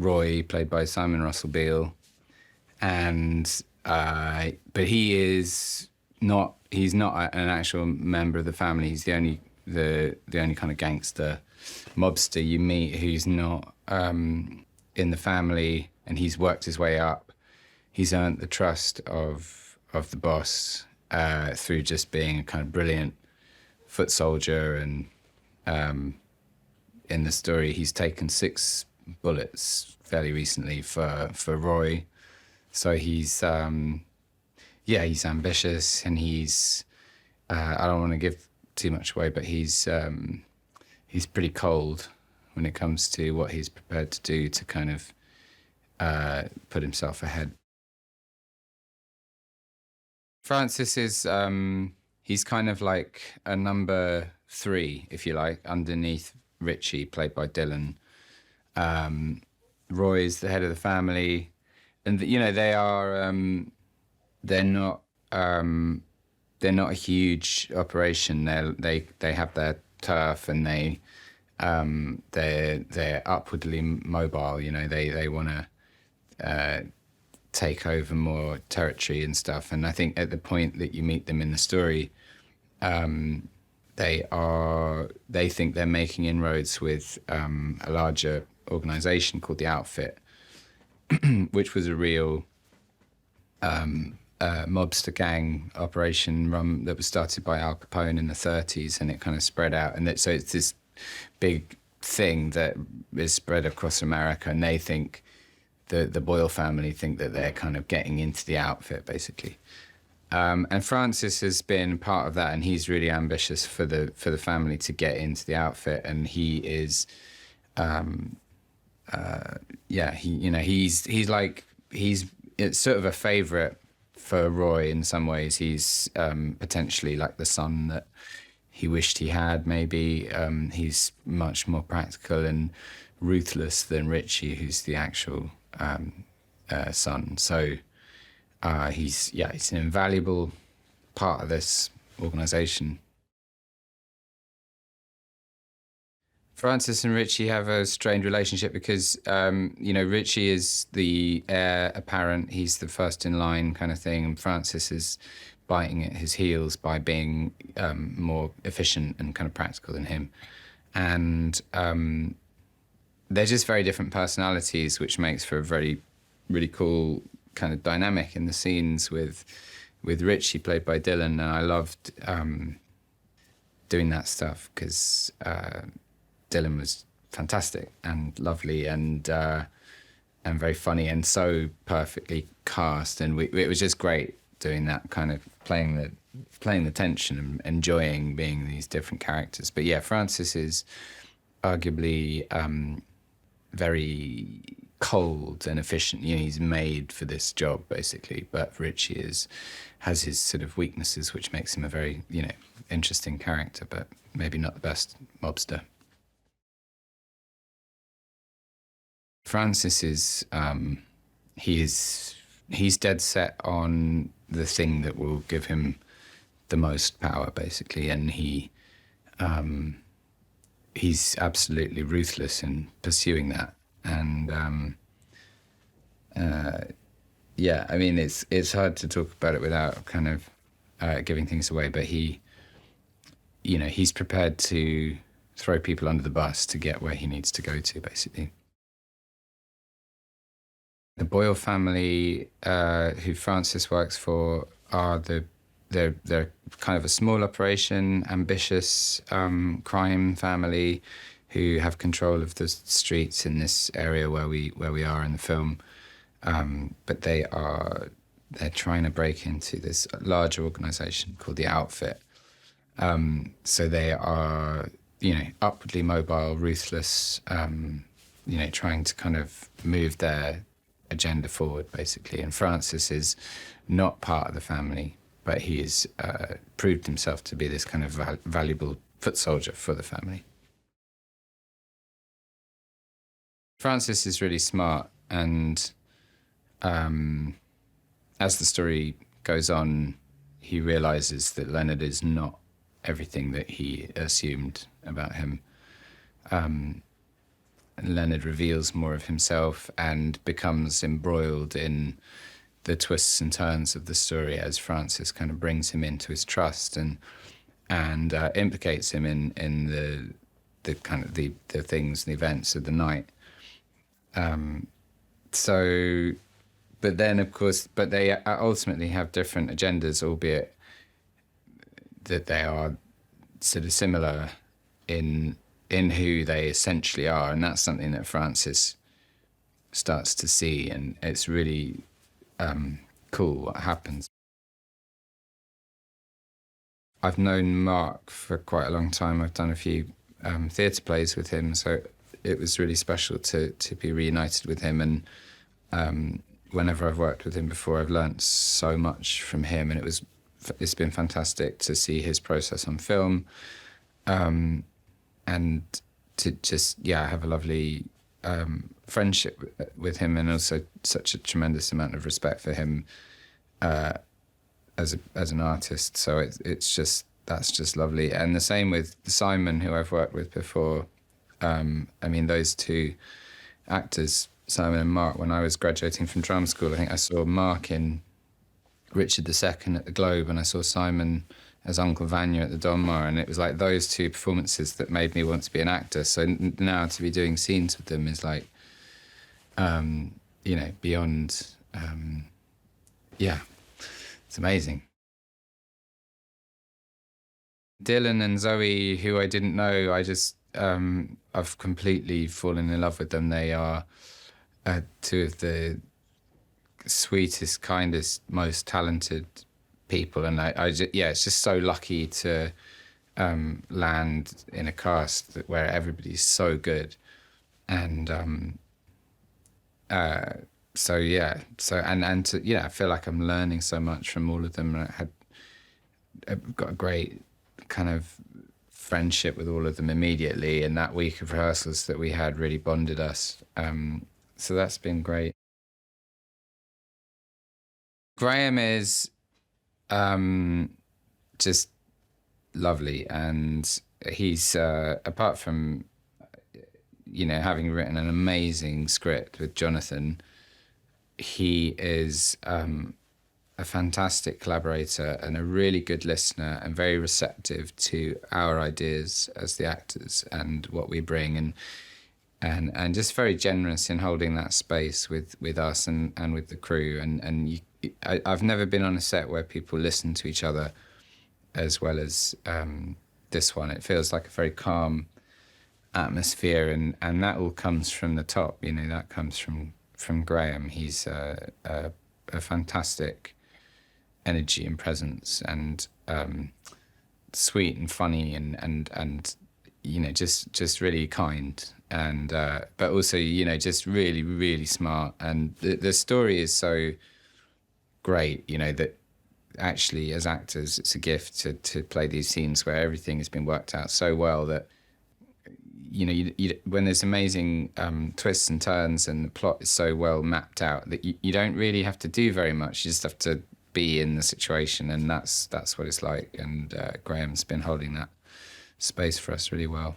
Roy, played by Simon Russell Beale, and but he's not an actual member of the family. He's the only kind of gangster mobster you meet who's not in the family, and he's worked his way up. He's earned the trust of the boss through just being a kind of brilliant foot soldier, and in the story he's taken 6 bullets fairly recently for Roy. So he's he's ambitious, and he's I don't want to give too much away, but he's pretty cold when it comes to what he's prepared to do to kind of put himself ahead. Francis is he's kind of like a number 3, if you like, underneath Richie, played by Dylan. Roy is the head of the family, and you know they are they're not a huge operation. They have their turf, and they're upwardly mobile. You know, they want to take over more territory and stuff. And I think at the point that you meet them in the story, they think they're making inroads with a larger organization called the Outfit, which was a real mobster gang operation that was started by Al Capone in the 30s, and it kind of spread out. And so it's this big thing that is spread across America, and they think, the Boyle family think that they're kind of getting into the Outfit, basically. And Francis has been part of that, and he's really ambitious for the family to get into the Outfit, and he is, it's sort of a favorite for Roy in some ways. He's potentially like the son that he wished he had, maybe. He's much more practical and ruthless than Richie, who's the actual son. So he's an invaluable part of this organization. Francis and Richie have a strained relationship because, Richie is the heir apparent. He's the first in line kind of thing. And Francis is biting at his heels by being more efficient and kind of practical than him. And they're just very different personalities, which makes for a very, really cool kind of dynamic in the scenes with Richie, played by Dylan. And I loved doing that stuff because Dylan was fantastic and lovely and very funny and so perfectly cast, and it was just great doing that, kind of playing the tension and enjoying being these different characters. But yeah, Francis is arguably very cold and efficient. You know, he's made for this job basically. But Richie has his sort of weaknesses, which makes him a very interesting character, but maybe not the best mobster. Francis is he's dead set on the thing that will give him the most power, basically, and he's absolutely ruthless in pursuing that. And I mean, it's hard to talk about it without kind of giving things away, but he's prepared to throw people under the bus to get where he needs to go to, basically. The Boyle family, who Francis works for, they're kind of a small operation, ambitious crime family who have control of the streets in this area where we are in the film. But they're trying to break into this larger organization called the Outfit. So they are, upwardly mobile, ruthless, trying to kind of move their agenda forward, basically. And Francis is not part of the family, but he has proved himself to be this kind of valuable foot soldier for the family. Francis is really smart, and as the story goes on, he realizes that Leonard is not everything that he assumed about him. Leonard reveals more of himself and becomes embroiled in the twists and turns of the story as Francis kind of brings him into his trust and implicates him in the kind of the things, the events of the night. So, but then of course, but they ultimately have different agendas, albeit that they are sort of similar in who they essentially are, and that's something that Francis starts to see, and it's really cool what happens. I've known Mark for quite a long time. I've done a few theatre plays with him, so it was really special to be reunited with him. And whenever I've worked with him before, I've learnt so much from him, and it's been fantastic to see his process on film, and to just have a lovely friendship with him, and also such a tremendous amount of respect for him as an artist. So that's just lovely. And the same with Simon, who I've worked with before. I mean, those two actors, Simon and Mark, when I was graduating from drama school, I think I saw Mark in Richard II at the Globe, and I saw Simon as Uncle Vanya at the Donmar, and it was like those two performances that made me want to be an actor. So now to be doing scenes with them is like, beyond, it's amazing. Dylan and Zoey, who I didn't know, I've completely fallen in love with them. They are two of the sweetest, kindest, most talented people, and it's just so lucky to land in a cast where everybody's so good, and I feel like I'm learning so much from all of them. I've got a great kind of friendship with all of them immediately, and that week of rehearsals that we had really bonded us. So that's been great. Graham is just lovely, and he's apart from having written an amazing script with Jonathan, he is a fantastic collaborator and a really good listener, and very receptive to our ideas as the actors and what we bring, and just very generous in holding that space with us and with the crew. I've never been on a set where people listen to each other as well as this one. It feels like a very calm atmosphere, and that all comes from the top. That comes from Graham. He's a fantastic energy and presence, and sweet and funny, and just really kind, and but also just really, really smart. And the story is so great, that actually as actors it's a gift to play these scenes where everything has been worked out so well that when there's amazing twists and turns and the plot is so well mapped out that you don't really have to do very much. You just have to be in the situation, and that's what it's like. And Graham's been holding that space for us really well.